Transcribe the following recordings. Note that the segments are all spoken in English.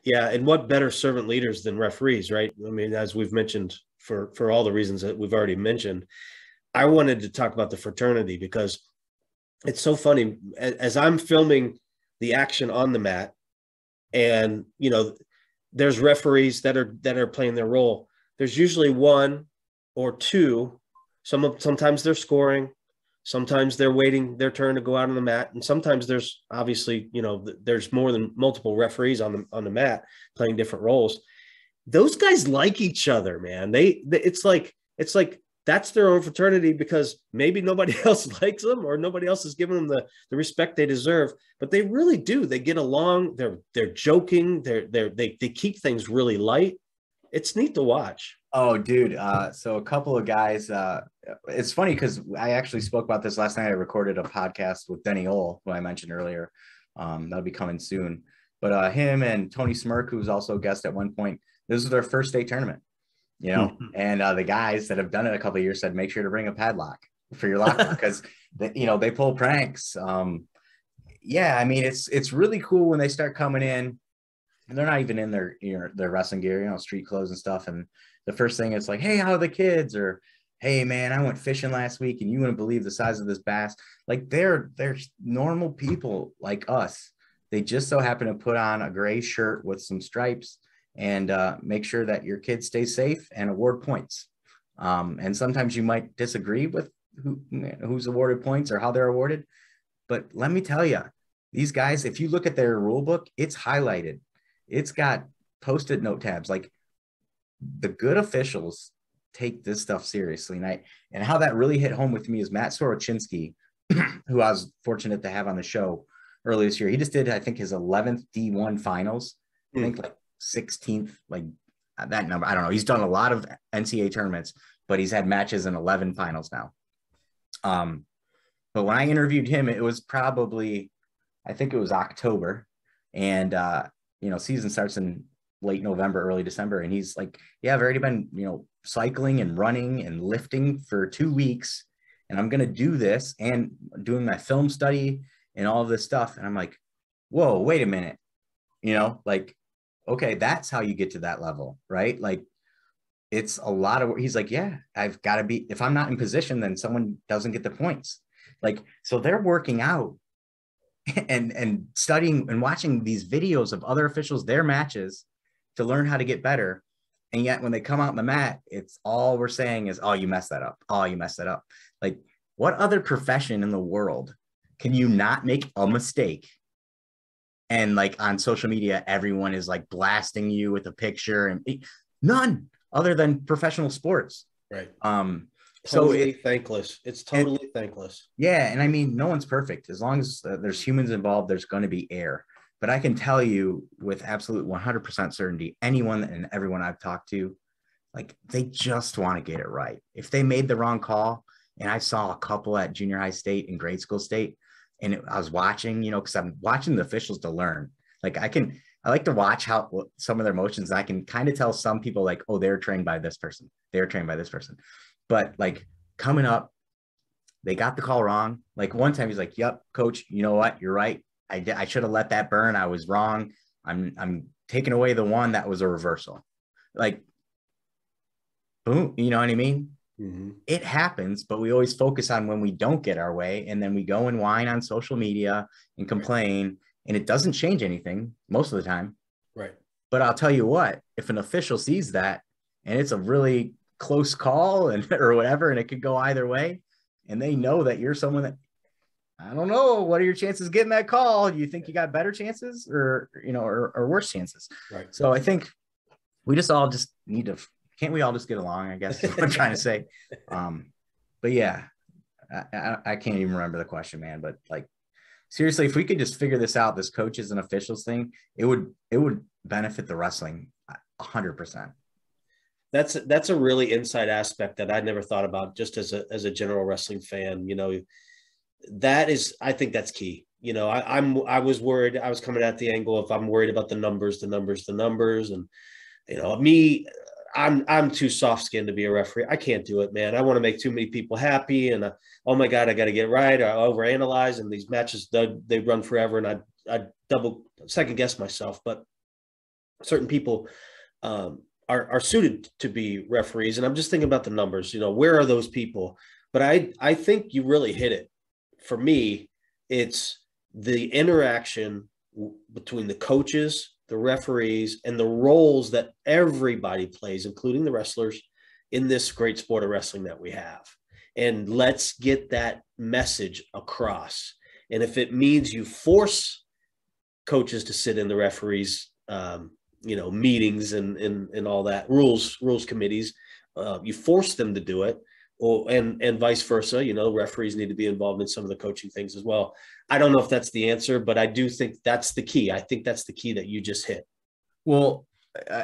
Yeah, and what better servant leaders than referees, right? I mean, as we've mentioned for all the reasons that we've already mentioned, I wanted to talk about the fraternity because it's so funny as I'm filming the action on the mat, and there's referees that are playing their role. There's usually one or two. Sometimes they're scoring, sometimes they're waiting their turn to go out on the mat, and sometimes there's obviously there's more than multiple referees on the mat playing different roles. Those guys like each other, man. It's like that's their own fraternity because maybe nobody else likes them or nobody else is giving them the respect they deserve, but they really do. They get along. They're joking. They keep things really light. It's neat to watch. Oh, dude. So a couple of guys, it's funny because I actually spoke about this last night. I recorded a podcast with Denny Ole, who I mentioned earlier. That'll be coming soon. But him and Tony Smirk, who was also a guest at one point, this was their first state tournament, and the guys that have done it a couple of years said, make sure to bring a padlock for your locker because, they pull pranks. Yeah, I mean, it's really cool when they start coming in and they're not even in their wrestling gear, street clothes and stuff. And the first thing it's like, hey, how are the kids? Or, hey, man, I went fishing last week and you wouldn't believe the size of this bass. Like they're normal people like us. They just so happen to put on a gray shirt with some stripes and make sure that your kids stay safe and award points. And sometimes you might disagree with who's awarded points or how they're awarded. But let me tell you, these guys, if you look at their rule book, it's highlighted. It's got Post-it note tabs. Like the good officials take this stuff seriously. And how that really hit home with me is Matt Sorochinsky, who I was fortunate to have on the show earlier this year. He just did, I think, his 11th D1 finals. I think like 16th, like that number. I don't know. He's done a lot of NCAA tournaments, but he's had matches in 11 finals now. But when I interviewed him, it was probably, I think it was October. And, season starts in late November, early December. And he's like, yeah, I've already been, cycling and running and lifting for 2 weeks. And I'm going to do this and doing my film study and all of this stuff. And I'm like, whoa, wait a minute. Okay, that's how you get to that level, right? Like it's a lot of, he's like, yeah, I've got to be, if I'm not in position, then someone doesn't get the points. Like, so they're working out and studying and watching these videos of other officials, their matches to learn how to get better. And yet when they come out on the mat, it's all we're saying is, oh, you messed that up. Oh, you messed that up. Like what other profession in the world can you not make a mistake? And like on social media, everyone is like blasting you with a picture and none other than professional sports. Right. Totally thankless. It's totally thankless. Yeah. And I mean, no one's perfect. As long as there's humans involved, there's going to be error. But I can tell you with absolute 100% certainty, anyone and everyone I've talked to, like they just want to get it right. If they made the wrong call, and I saw a couple at junior high state and grade school state, and I was watching, because I'm watching the officials to learn. Like I like to watch how some of their motions. I can kind of tell some people like, oh, they're trained by this person. They're trained by this person. But like coming up, they got the call wrong. Like one time he's like, yep, coach, you know what? You're right. I should have let that burn. I was wrong. I'm taking away the one that was a reversal. Like, boom, you know what I mean? Mm-hmm. It happens, but we always focus on when we don't get our way. And then we go and whine on social media and complain, and it doesn't change anything most of the time. Right. But I'll tell you what, if an official sees that and it's a really close call or whatever, and it could go either way, and they know that you're someone that, I don't know, what are your chances of getting that call? Do you think you got better chances or worse chances? Right. So I think we just all just need to, can't we all just get along, I guess is what I'm trying to say. But yeah, I can't even remember the question, man. But like, seriously, if we could just figure this out, this coaches and officials thing, it would benefit the wrestling 100%. That's a really inside aspect that I never thought about just as a general wrestling fan. I think that's key. I was worried. I was coming at the angle of I'm worried about the numbers, and I'm too soft skinned to be a referee. I can't do it, man. I want to make too many people happy, and oh my God, I got to get it right. I overanalyze, and these matches they run forever, and I double second guess myself. But certain people are suited to be referees. And I'm just thinking about the numbers, where are those people? But I think you really hit it. For me, it's the interaction between the coaches, the referees, and the roles that everybody plays, including the wrestlers, in this great sport of wrestling that we have. And let's get that message across. And if it means you force coaches to sit in the referees, meetings and all that rules committees, you force them to do it, and vice versa. Referees need to be involved in some of the coaching things as well. I don't know if that's the answer, but I do think that's the key. I think that's the key that you just hit. Well,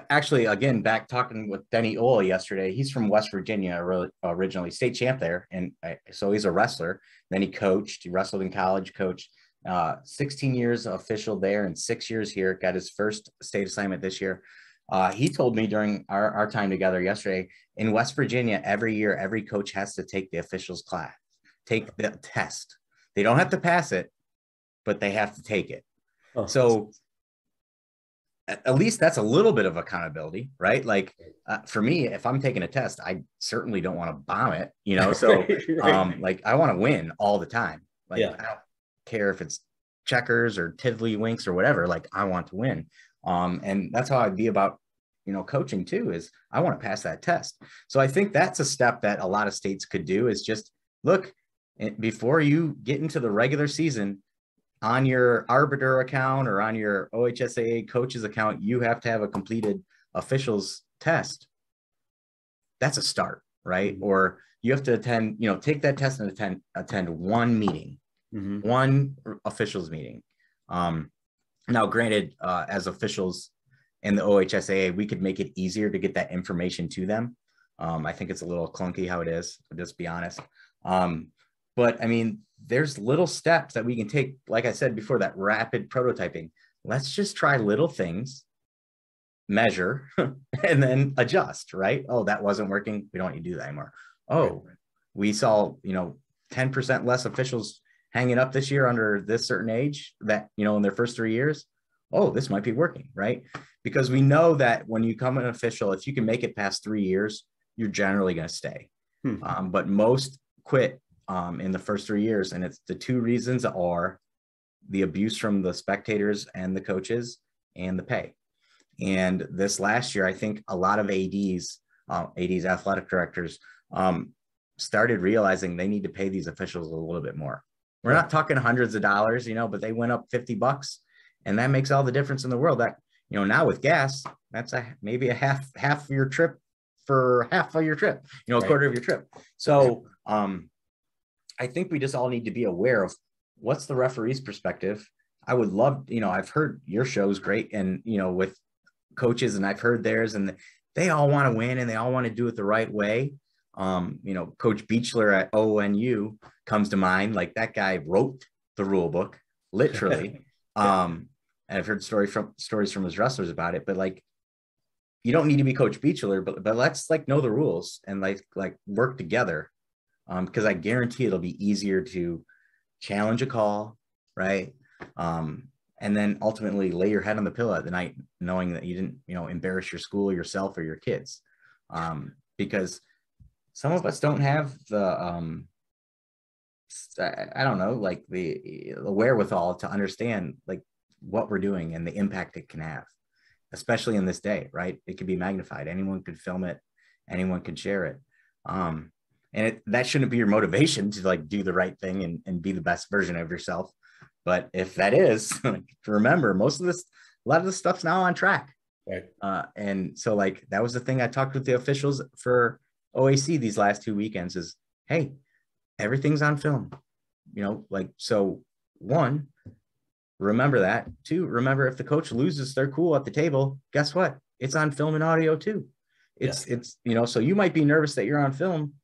actually, again, back talking with Denny Ohl yesterday, he's from West Virginia, originally state champ there. And so he's a wrestler. Then he coached, he wrestled in college, coached 16 years official there and 6 years here, got his first state assignment this year. He told me during our time together yesterday, in West Virginia, every year, every coach has to take the officials class, take the test. They don't have to pass it, but they have to take it. Oh. So at least that's a little bit of accountability, right? Like for me, if I'm taking a test, I certainly don't want to bomb it, So right. Like I want to win all the time. Like I don't care if it's checkers or tiddlywinks or whatever. Like I want to win. And that's how I'd be about, coaching too, is I want to pass that test. So I think that's a step that a lot of states could do, is just look, before you get into the regular season, on your arbiter account or on your OHSAA coaches account, you have to have a completed officials test. That's a start, right? Mm-hmm. Or you have to attend, take that test and attend one meeting, mm-hmm. one officials meeting. Now, granted, as officials in the OHSAA, we could make it easier to get that information to them. I think it's a little clunky how it is, I'll just be honest. But I mean, there's little steps that we can take. Like I said before, that rapid prototyping. Let's just try little things, measure, and then adjust, right? Oh, that wasn't working. We don't need to do that anymore. Oh, we saw, 10% less officials hanging up this year under this certain age that, in their first 3 years. Oh, this might be working, right? Because we know that when you become an official, if you can make it past 3 years, you're generally going to stay. But most quit in the first 3 years. And it's the two reasons are the abuse from the spectators and the coaches and the pay. And this last year, I think a lot of ADs, athletic directors, started realizing they need to pay these officials a little bit more. We're not talking hundreds of dollars, but they went up $50, and that makes all the difference in the world. That, now with gas, that's maybe a half of your trip for half of your trip, a quarter of your trip. So, I think we just all need to be aware of what's the referee's perspective. I would love, I've heard your show's great, and, with coaches, and I've heard theirs, and they all want to win and they all want to do it the right way. Coach Beechler at ONU comes to mind. Like, that guy wrote the rule book, literally. And I've heard stories from his wrestlers about it, but like, you don't need to be Coach Beechler, but let's know the rules and like work together. Because I guarantee it'll be easier to challenge a call, right? And then ultimately lay your head on the pillow at the night, knowing that you didn't, embarrass your school, yourself, or your kids. Because some of us don't have the, I don't know, like the wherewithal to understand like what we're doing and the impact it can have, especially in this day, right? It could be magnified. Anyone could film it. Anyone could share it. And that shouldn't be your motivation to do the right thing and be the best version of yourself. But if that is, remember, a lot of this stuff's now on track. Right. And so that was the thing I talked with the officials for OAC these last 2 weekends is, hey, everything's on film, so one, remember that. Two, remember if the coach loses their cool at the table, guess what? It's on film and audio too. It's so you might be nervous that you're on film,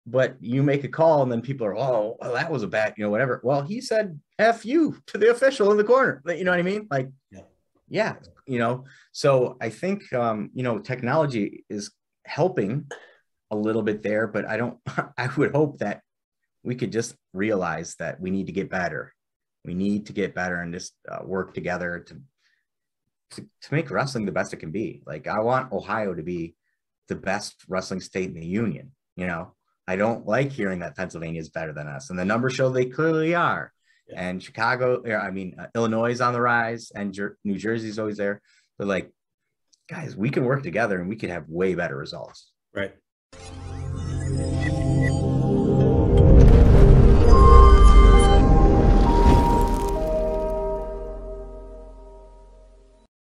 but you make a call and then people are, oh, well, that was a bad, whatever. Well, he said, F you to the official in the corner. You know what I mean? So I think, technology is helping a little bit there, but I would hope that we could just realize that we need to get better. We need to get better and just work together to make wrestling the best it can be. Like, I want Ohio to be the best wrestling state in the union. You know, I don't like hearing that Pennsylvania is better than us, and the numbers show they clearly are. Yeah. And Chicago, Illinois is on the rise, and New Jersey's always there. But like, guys, we can work together and we can have way better results. Right.